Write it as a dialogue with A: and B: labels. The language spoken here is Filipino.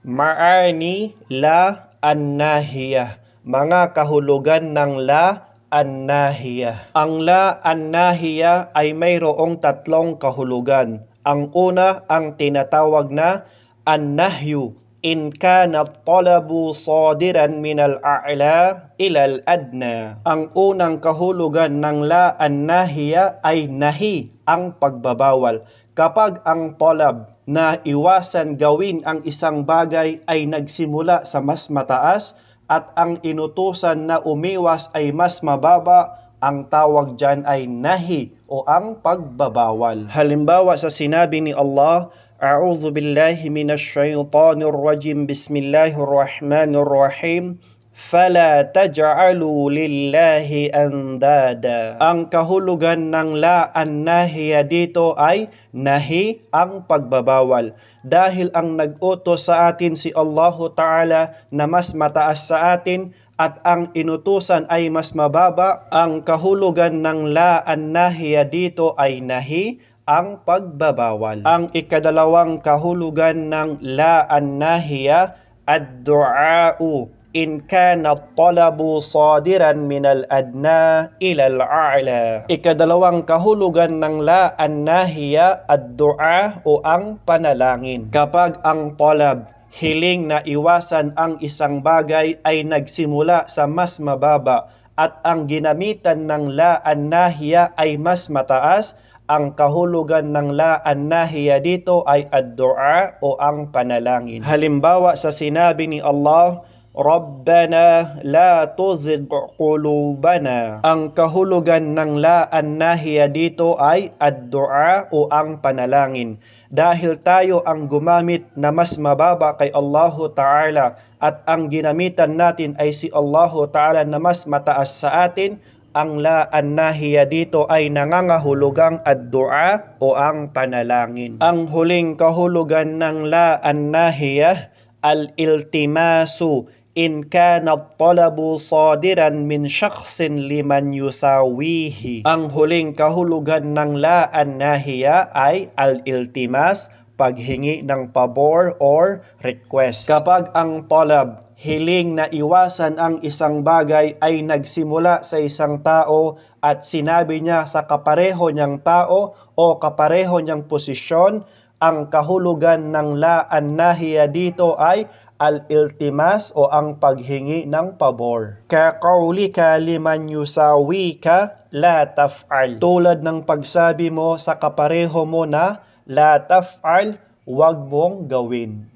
A: Maani la an-nahiyah. Mga kahulugan ng la an-nahiyah. Ang la an-nahiyah ay mayroong tatlong kahulugan. Ang una, ang tinatawag na an-nahyu. In kana at-talabu sadiran min al-a'la ila al-adna. Ang unang kahulugan ng la an-nahiyah ay nahi, ang pagbabawal. Kapag ang talab na iwasan gawin ang isang bagay ay nagsimula sa mas mataas at ang inutusan na umiwas ay mas mababa, ang tawag dyan ay nahi o ang pagbabawal. Halimbawa sa sinabi ni Allah, A'udhu billahi minash shaitanir rajim, Bismillahirrahmanirrahim, Fala taj'alu lillahi andada. Ang kahulugan ng la an-nahiya dito ay nahi, ang pagbabawal. Dahil ang nag-utos sa atin si Allahu Ta'ala na mas mataas sa atin at ang inutusan ay mas mababa, ang kahulugan ng la an-nahiya dito ay nahi, ang pagbabawal. Ang ikadalawang kahulugan ng la an-nahiya, ad-du'a'u. In kana at-talabu sadiran min al-adna ila al-a'la. Ikadalawang kahulugan ng la an-nahiya, ad-du'a o ang panalangin. Kapag ang talab, hiling na iwasan ang isang bagay ay nagsimula sa mas mababa at ang ginamitan ng la an-nahiya ay mas mataas, ang kahulugan ng la an-nahiya dito ay ad-du'a o ang panalangin. Halimbawa sa sinabi ni Allah, Rabbana la tuzigh qulubana. Ang kahulugan ng la an-nahiya dito ay ad-du'a o ang panalangin. Dahil tayo ang gumamit na mas mababa kay Allahu Ta'ala at ang ginamitan natin ay si Allahu Ta'ala na mas mataas sa atin, ang la an-nahiya dito ay nangangahulugang ad-du'a o ang panalangin. Ang huling kahulugan ng la an-nahiya, al-iltimasu. In kana at-talabu sadiran min shakhsin liman yusawihi. Ang huling kahulugan ng la an-nahiya ay al-iltimas, paghingi ng pabor or request. Kapag ang talab, hiling na iwasan ang isang bagay ay nagsimula sa isang tao at sinabi niya sa kapareho niyang tao o kapareho niyang posisyon, ang kahulugan ng la an-nahiya dito ay al-iltimas o ang paghingi ng pabor. Kaqawlika liman yusawika la taf'al. Tulad ng pagsabi mo sa kapareho mo na la taf'al, wag mong gawin.